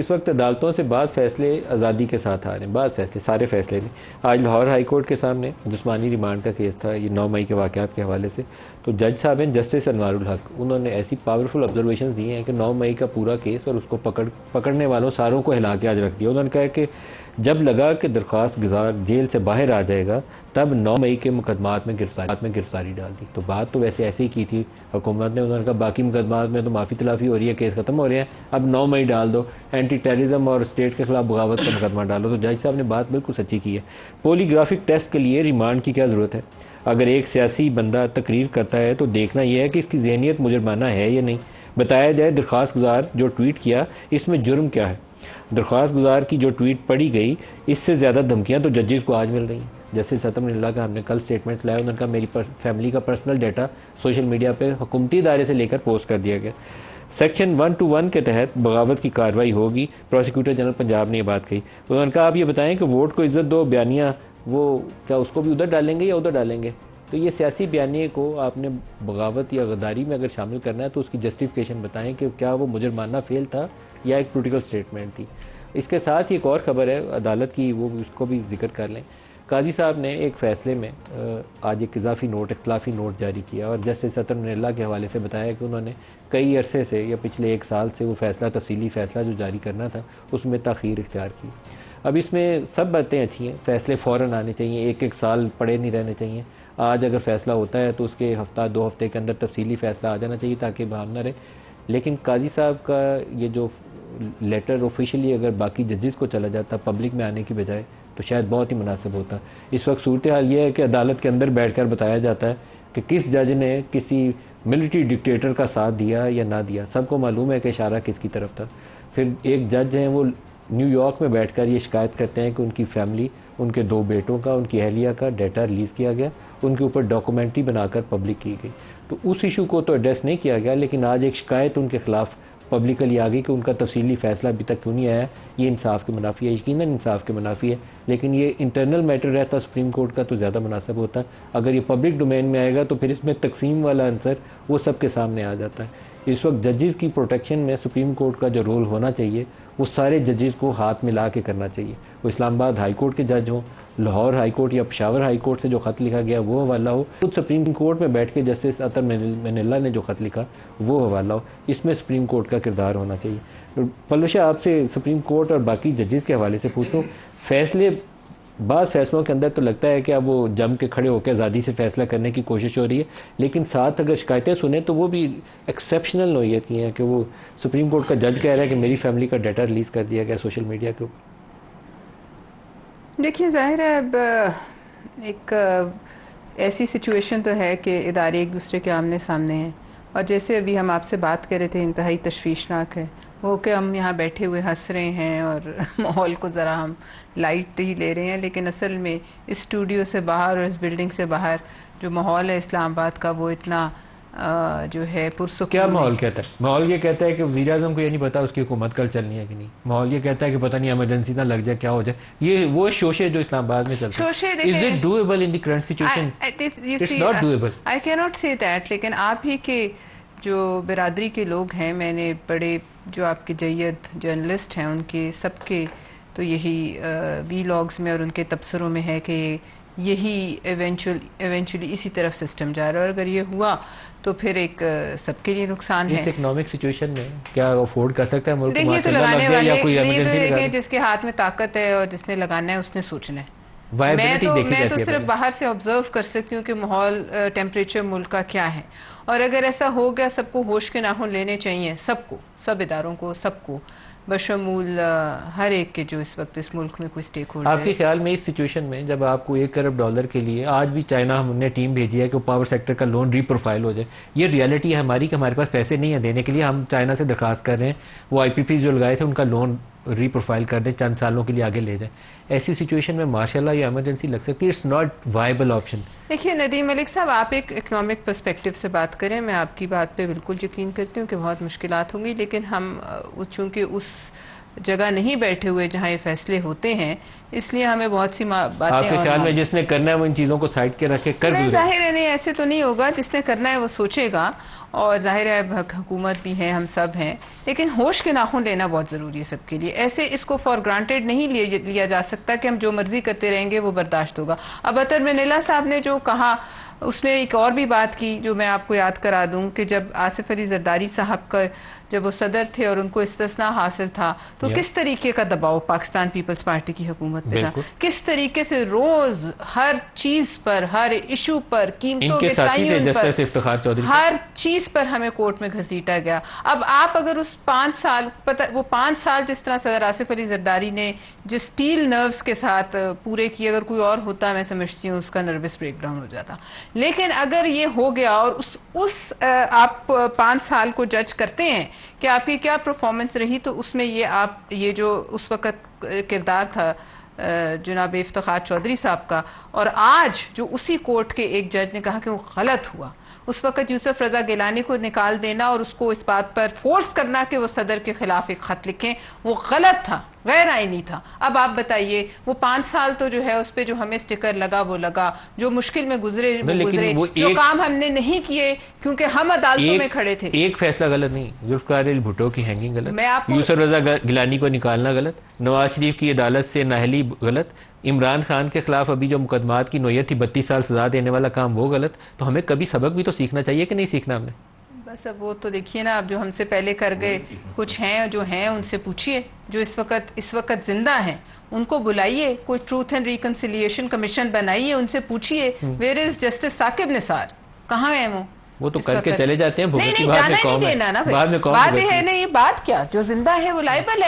इस वक्त अदालतों से बाद फैसले आज़ादी के साथ आ रहे हैं, बाद फैसले, सारे फैसले नहीं। आज लाहौर हाई कोर्ट के सामने जिस्मानी रिमांड का केस था, ये 9 मई के वाक़यात के हवाले से। तो जज साहब हैं जस्टिस अनवारुल हक, उन्होंने ऐसी पावरफुल ऑब्जर्वेशन दी हैं कि 9 मई का पूरा केस और उसको पकड़ने वालों सारों को हिला के आज रख दिया। उन्होंने कहा कि जब लगा कि दरख्वास्त गुजार जेल से बाहर आ जाएगा तब 9 मई के मुकदमात में गिरफ्तारी डाल दी। तो बात तो वैसे ऐसे ही की थी हुकूमत ने, उन्होंने कहा बाकी मुकदमात में तो माफ़ी तलाफ़ी हो रही है, केस ख़त्म हो रहे हैं, अब 9 मई डाल दो, एंटी टेररिज्म और स्टेट के खिलाफ बगावत का मुकदमा डालो। तो जज साहब ने बात बिल्कुल सच्ची की है। पॉलीग्राफिक टेस्ट के लिए रिमांड की क्या ज़रूरत है? अगर एक सियासी बंदा तकरीर करता है तो देखना यह है कि इसकी ज़हनियत मुजरमाना है या नहीं। बताया जाए दरख्वास्त गुजार जो ट्वीट किया इसमें जुर्म क्या है। दरख्वास्त गुजार की जो ट्वीट पढ़ी गई इससे ज़्यादा धमकियाँ तो जजेस को आज मिल रही हैं। जैसे सतम का हमने कल स्टेटमेंट लाया, उन्होंने कहा मेरी फैमिली का पर्सनल डाटा सोशल मीडिया पे हुकूमती इदारे से लेकर पोस्ट कर दिया गया। सेक्शन 121 के तहत बगावत की कार्रवाई होगी। प्रोसिक्यूटर जनरल पंजाब ने ये बात कही। उन्होंने कहा आप ये बताएं कि वोट को इज्जत दो बयानिया, वो क्या उसको भी उधर डालेंगे या उधर डालेंगे? तो ये सियासी बयानिए को आपने बगावत या गद्दारी में अगर शामिल करना है तो उसकी जस्टिफिकेशन बताएं कि क्या वो मुजरमाना फेल था या एक पोलिटिकल स्टेटमेंट थी। इसके साथ ही एक और ख़बर है अदालत की, वो उसको भी जिक्र कर लें। काजी साहब ने एक फ़ैसले में आज एक इख्तलाफी नोट जारी किया और जस्टिस सतम के हवाले से बताया कि उन्होंने कई अरसे से या पिछले 1 साल से वो फ़ैसला, तफसीली फ़ैसला जो जारी करना था उसमें ताख़ीर इख्तियार की। अब इसमें सब बातें अच्छी हैं, फ़ैसले फ़ौरन आने चाहिए, 1-1 साल पड़े नहीं रहने चाहिए। आज अगर फ़ैसला होता है तो उसके हफ्ता 2 हफ्ते के अंदर तफसीली फ़ैसला आ जाना चाहिए ताकि बहाम न रहे। लेकिन काजी साहब का ये जो लेटर ऑफिशियली अगर बाकी जजेस को चला जाता पब्लिक में आने की बजाय तो शायद बहुत ही मुनासिब होता। इस वक्त सूरत हाल ये है कि अदालत के अंदर बैठकर बताया जाता है कि किस जज ने किसी मिलिट्री डिक्टेटर का साथ दिया या ना दिया। सबको मालूम है कि इशारा किसकी तरफ था। फिर एक जज हैं वो न्यूयॉर्क में बैठकर ये शिकायत करते हैं कि उनकी फैमिली, उनके 2 बेटों का, उनकी अहलिया का डाटा रिलीज़ किया गया, उनके ऊपर डॉक्यूमेंट्री बनाकर पब्लिक की गई। तो उस इशू को तो एड्रेस नहीं किया गया, लेकिन आज एक शिकायत उनके खिलाफ पब्लिकली आ गई कि उनका तफसीली फ़ैसला अभी तक क्यों नहीं आया। ये इंसाफ के मुनाफी है, यकीनन इंसाफ के मुनाफी है, लेकिन ये इंटरनल मैटर रहता सुप्रीम कोर्ट का तो ज़्यादा मुनासिब होता। अगर ये पब्लिक डोमेन में आएगा तो फिर इसमें तकसीम वाला आंसर वो सबके सामने आ जाता है। इस वक्त जजेस की प्रोटेक्शन में सुप्रीम कोर्ट का जो रोल होना चाहिए वो सारे जजेस को हाथ मिला के करना चाहिए। वो इस्लामाबाद हाई कोर्ट के जज हों, लाहौर हाई कोर्ट या पेशावर हाई कोर्ट से जो ख़त लिखा गया वो हवाला हो, खुद सुप्रीम कोर्ट में बैठ के जस्टिस अतर मनिल्ला ने जो ख़त लिखा वो हवाला हो। इसमें सुप्रीम कोर्ट का किरदार होना चाहिए। पलवशा आपसे सुप्रीम कोर्ट और बाकी जजेस के हवाले से पूछूँ, फैसले बाज़ फैसलों के अंदर तो लगता है कि अब वो जम के खड़े होकर आज़ादी से फ़ैसला करने की कोशिश हो रही है, लेकिन साथ अगर शिकायतें सुने तो वो भी एक्सेप्शनल नौइयत की हैं कि वो सुप्रीम कोर्ट का जज कह रहा है कि मेरी फैमिली का डाटा रिलीज़ कर दिया गया सोशल मीडिया के ऊपर। देखिए ज़ाहिर है अब एक ऐसी सिचुएशन तो है कि इदारे एक दूसरे के आमने सामने हैं, और जैसे अभी हम आपसे बात कर रहे थे इंतहाई तशवीशनाक है वो कि हम यहाँ बैठे हुए हंस रहे हैं और माहौल को ज़रा हम लाइट ही ले रहे हैं, लेकिन असल में इस स्टूडियो से बाहर और इस बिल्डिंग से बाहर जो माहौल है इस्लामाबाद का वो इतना जो है पुरसुकून। क्या माहौल कहता है? माहौल ये कहता है कि वज़ीर आज़म को ये नहीं पता उसकी हुकूमत कल चलनी है कि नहीं। माहौल ये कहता है कि पता नहीं इमरजेंसी ना लग जाए, क्या हो जाए। ये वो शोशे जो इस्लामाबाद में चलते हैं। Is it doable in the current situation? It's not doable. I can not say that, लेकिन आप ही के जो बिरादरी के लोग हैं, मैंने बड़े जो आपके जय्यद जर्नलिस्ट हैं उनके सबके तो यही वीलॉग्स में और उनके तबसरों में है कि यही इवेंचुअली इसी तरफ सिस्टम जा रहा है, और अगर ये हुआ तो फिर एक सबके लिए नुकसान है। इस इकोनॉमिक सिचुएशन में क्या अफोर्ड कर सकता है मुल्क? देखिए तो लगाने वाले नहीं, तो देखिए जिसके हाथ में ताकत है और जिसने लगाना है उसने सोचना है। मैं तो सिर्फ बाहर से ऑब्जर्व कर सकती हूँ कि माहौल, टेम्परेचर मुल्क का क्या है, और अगर ऐसा हो गया सबको होश के नाखून लेने चाहिए, सबको, सब इदारों को, सबको बशमूल हर एक के जो इस वक्त इस मुल्क में कोई स्टेक होल्डर। आपके ख्याल में इस सिचुएशन में जब आपको $1 खरब के लिए आज भी चाइना हमने टीम भेजी है कि पावर सेक्टर का लोन रीप्रोफाइल हो जाए, ये रियलिटी है हमारी कि हमारे पास पैसे नहीं है देने के लिए, हम चाइना से दरख्वास्त कर रहे हैं वो IPP जो लगाए थे उनका लोन रीप्रोफाइल कर दें, चंद सालों के लिए आगे ले जाएं। ऐसी सिचुएशन में माशाल्लाह ये इमरजेंसी लग सकती है। It's not viable option. देखिए नदीम मलिक साहब, आप एक इकोनॉमिक पर्सपेक्टिव से बात करें, मैं आपकी बात पे बिल्कुल यकीन करती हूँ कि बहुत मुश्किलात होंगी, लेकिन हम चूँकि उस जगह नहीं बैठे हुए जहाँ ये फैसले होते हैं, इसलिए हमें बहुत सी बातें। आपके ख्याल में जिसने करना है वो इन चीज़ों को साइड के रखे कर नहीं, जाहिर है नहीं, ऐसे तो नहीं होगा। जिसने करना है वो सोचेगा और जाहिर है हुकूमत भी है, हम सब हैं, लेकिन होश के नाखून लेना बहुत ज़रूरी है सबके लिए। ऐसे इसको फॉर ग्रांटेड नहीं लिया जा सकता कि हम जो मर्जी करते रहेंगे वो बर्दाश्त होगा। अब अतर मनीला साहब ने जो कहा उसमें एक और भी बात की जो मैं आपको याद करा दूं कि जब आसिफ अली जरदारी साहब का जब वो सदर थे और उनको इस्तिस्ना हासिल था तो किस तरीके का दबाव पाकिस्तान पीपल्स पार्टी की हुकूमत पे था, किस तरीके से रोज हर चीज पर, हर इशू पर, कीमतों के तयन पर, हर चीज पर हमें कोर्ट में घसीटा गया। अब आप अगर उस 5 साल वो 5 साल जिस तरह सदर आसिफ अली जरदारी ने जिस स्टील नर्व्स के साथ पूरे किए, अगर कोई और होता मैं समझती हूँ उसका नर्वस ब्रेकडाउन हो जाता। लेकिन अगर ये हो गया और उस आप 5 साल को जज करते हैं कि आपकी क्या परफॉर्मेंस रही, तो उसमें ये जो उस वक़्त किरदार था जनाब इफ्तिखार चौधरी साहब का, और आज जो उसी कोर्ट के एक जज ने कहा कि वो गलत हुआ, उस वक़्त यूसुफ रजा गिलानी को निकाल देना और उसको इस बात पर फोर्स करना कि वो सदर के खिलाफ एक खत लिखें, वो गलत था, गैर आईनी था। अब आप बताइए वो 5 साल तो जो है उस पर जो हमें स्टिकर लगा वो लगा, जो मुश्किल में गुजरे वो गुजरे, जो काम हमने नहीं किए क्योंकि हम अदालतों में खड़े थे। एक फैसला गलत नहीं, जुल्फकार भुट्टो की हैंगिंग गलत, यूसुफ रजा गिलानी को निकालना गलत, नवाज शरीफ की अदालत से नाहली गलत, इमरान खान के खिलाफ अभी जो मुकदमात की नोयत थी 32 साल सजा देने वाला काम वो गलत। तो हमें कभी सबक भी तो सीखना चाहिए कि नहीं सीखना हमने? बस अब वो तो देखिए ना, अब जो हमसे पहले कर गए कुछ हैं जो हैं उनसे पूछिए, जो इस वक्त जिंदा हैं उनको बुलाइए, कोई ट्रूथ एंड रिकंसिलिएशन कमीशन बनाइए, उनसे पूछिए where is justice Saqib Nisar, कहाँ गए वो तो करके चले जाते हैं। नहीं, जाना ही नहीं देना ना, बात है ना, ये बात क्या, जो जिंदा है वो लाइबल है।